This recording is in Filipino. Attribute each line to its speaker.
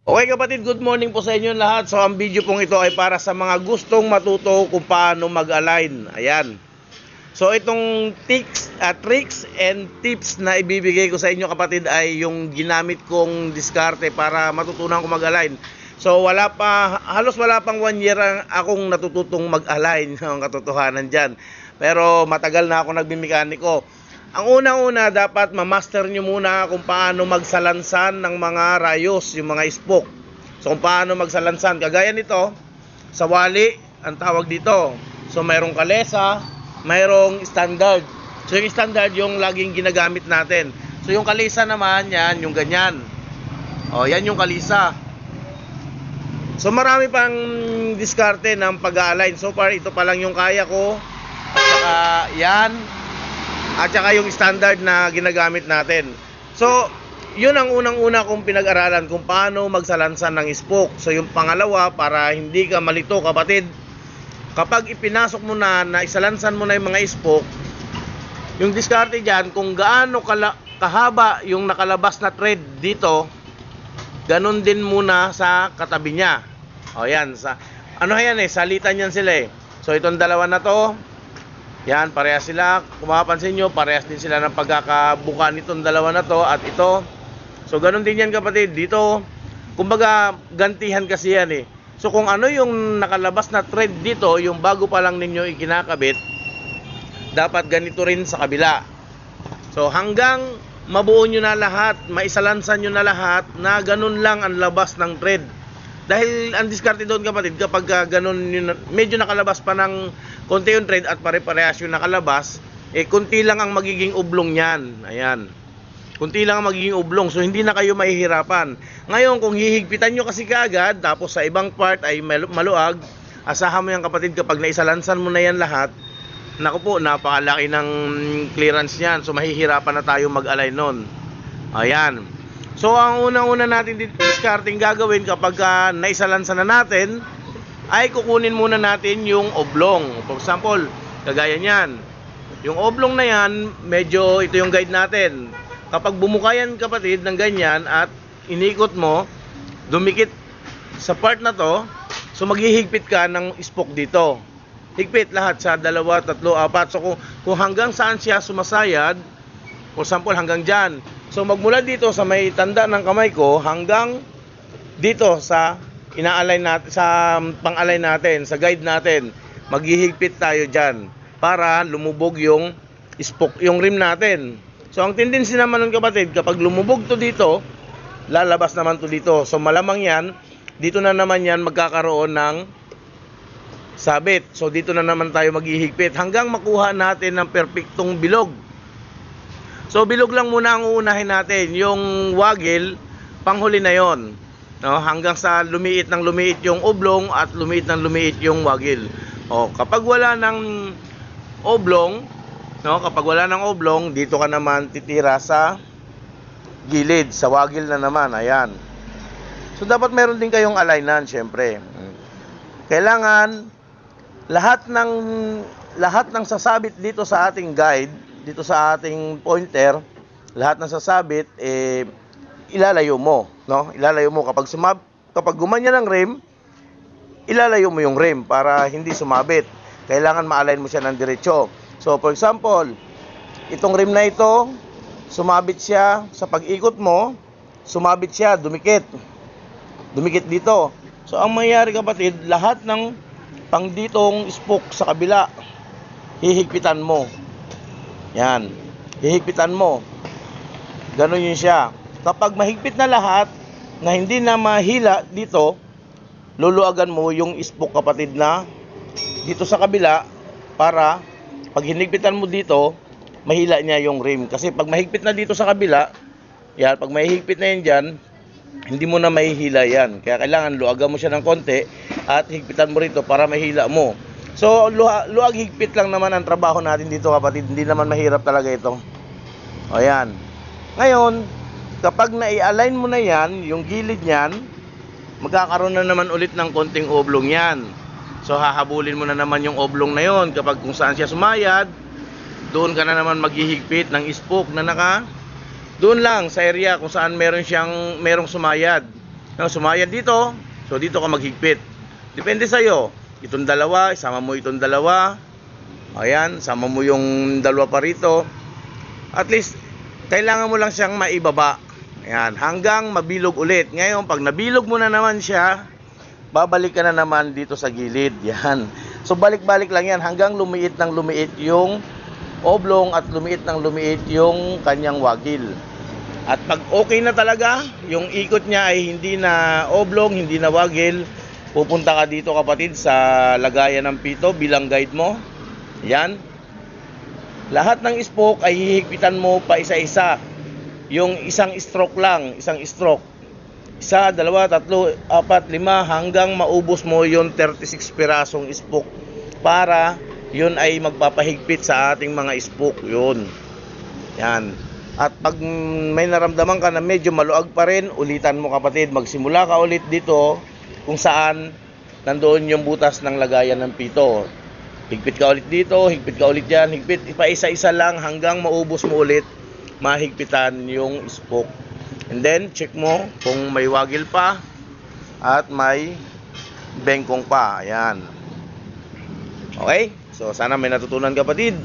Speaker 1: Okay kapatid, good morning po sa inyo lahat. So ang video pong ito ay para sa mga gustong matuto kung paano mag-align. Ayan. So itong tricks and tips na ibibigay ko sa inyo kapatid ay yung ginamit kong diskarte para matutunan ko mag-align. So halos wala pang 1 year akong natututong mag-align ng katotohanan dyan. Pero matagal na ako nagbimekaniko. Ang unang-una, dapat ma-master nyo muna kung paano magsalansan ng mga rayos, yung mga spoke. So kung paano magsalansan, kagaya nito, sa wali, ang tawag dito. So mayroong kalesa, mayroong standard. So yung standard yung laging ginagamit natin. So yung kalesa naman, yan, yung ganyan. O, yan yung kalisa. So marami pang diskarte ng pag-align. So far, ito pa lang yung kaya ko. At saka, yan. At saka yung standard na ginagamit natin. So, yun ang unang-una kong pinag-aralan kung paano magsalansan ng spoke. So, yung pangalawa, para hindi ka malito kapatid, kapag ipinasok mo na isalansan mo na yung mga spoke, yung diskarte dyan, kung gaano kahaba yung nakalabas na thread dito, ganun din muna sa katabi niya. O yan, ano yan salitan yan sila So, itong dalawa na to, yan, parehas sila. Kung mapapansin nyo, parehas din sila ng pagkakabuka nitong dalawa na to at ito. So, ganun din yan kapatid. Dito, kumbaga, gantihan kasi yan So, kung ano yung nakalabas na thread dito, yung bago pa lang ninyo ikinakabit, dapat ganito rin sa kabila. So, hanggang mabuo nyo na lahat, maisalansan nyo na lahat, na ganun lang ang labas ng thread. Dahil ang diskarte doon kapatid, kapag ganun, medyo nakalabas pa ng konti yung thread at pare-parehas yung nakalabas, konti lang ang magiging ublong niyan. Ayan. Konti lang ang magiging ublong. So, hindi na kayo mahihirapan. Ngayon, kung hihigpitan nyo kasi kaagad, tapos sa ibang part ay maluag, asahan mo yan kapatid, kapag naisalansan mo na yan lahat, naku po, napakalaki ng clearance niyan. So, mahihirapan na tayo mag-align nun. Ayan. So, ang unang-una natin discarding gagawin kapag naisalansan na natin, ay kukunin muna natin yung oblong. For example, kagaya niyan. Yung oblong na yan, medyo ito yung guide natin. Kapag bumuka yan kapatid ng ganyan at inikot mo, dumikit sa part na to, so maghihigpit ka ng spoke dito. Higpit lahat sa 2, 3, 4. So kung hanggang saan siya sumasayad, for example hanggang dyan. So magmula dito sa may tanda ng kamay ko hanggang dito sa ina-align natin, sa pang-align natin, sa guide natin, maghihigpit tayo dyan para lumubog yung spoke, yung rim natin. So ang tendency naman ng kapatid, kapag lumubog to dito, lalabas naman to dito. So malamang yan, dito na naman yan magkakaroon ng sabit. So dito na naman tayo maghihigpit hanggang makuha natin ng perpektong bilog. So bilog lang muna ang uunahin natin, yung waggle, panghuli na yon. No, hanggang sa lumiit ng lumiit yung oblong at lumiit ng lumiit yung waggle. Kapag wala ng oblong, kapag wala ng oblong, dito ka naman titira sa gilid, sa waggle na naman. Ayan. So dapat meron din kayong alignan, syempre. Kailangan lahat ng sasabit dito sa ating guide, dito sa ating pointer, lahat ng sasabit ilalayo mo, Ilalayo mo kapag gumanyan ng rim, ilalayo mo yung rim para hindi sumabit. Kailangan ma-align mo siya ng diretso. So, for example, itong rim na ito, sumabit siya sa pag-ikot mo, sumabit siya, dumikit. Dumikit dito. So, ang mangyayari kapatid, lahat ng pang ditong spoke sa kabila, hihigpitan mo. Yan. Hihigpitan mo. Ganun yun siya. Kapag mahigpit na lahat, na hindi na mahila dito, luluagan mo yung spoke kapatid na dito sa kabila para pag hinigpitan mo dito, mahila niya yung rim. Kasi pag mahigpit na dito sa kabila, yan, pag mahigpit na yan dyan, hindi mo na mahihila yan. Kaya kailangan luagan mo siya ng konti at higpitan mo rito para mahila mo. So, luag higpit lang naman ang trabaho natin dito kapatid. Hindi naman mahirap talaga ito. O yan. Ngayon, kapag na-i-align mo na yan, yung gilid niyan, magkakaroon na naman ulit ng konting oblong yan. So hahabulin mo na naman yung oblong na yon. Kapag kung saan siya sumayad, doon ka na naman maghihigpit ng spoke na doon lang sa area kung saan merong sumayad. No, sumayad dito. So dito ka maghigpit. Depende sa iyo. Itong dalawa, isama mo itong dalawa. Ayan, sama mo yung dalawa pa rito. At least kailangan mo lang siyang maibaba. Ayan, hanggang mabilog ulit. Ngayon, pag nabilog mo na naman siya, babalik ka na naman dito sa gilid. Yan. So balik-balik lang yan hanggang lumiit ng lumiit yung oblong at lumiit ng lumiit yung kanyang wagil. At pag okay na talaga, yung ikot niya ay hindi na oblong, hindi na wagil, pupunta ka dito kapatid sa lagayan ng pito bilang guide mo. Yan. Lahat ng spoke ay hihigpitan mo pa isa-isa. Yung isang stroke lang, isang stroke. 1, 2, 3, 4, 5 hanggang maubos mo yung 36 pirasong spoke para yun ay magpapahigpit sa ating mga spoke. Yun. Yan. At pag may naramdaman ka na medyo maluag pa rin, ulitan mo kapatid. Magsimula ka ulit dito kung saan nandoon yung butas ng lagayan ng pito. Higpit ka ulit dito, higpit ka ulit dyan, higpit pa isa-isa lang hanggang maubos mo ulit mahigpitan yung spoke. And then, check mo kung may wagil pa at may bengkong pa. Ayan. Okay? So, sana may natutunan kapatid.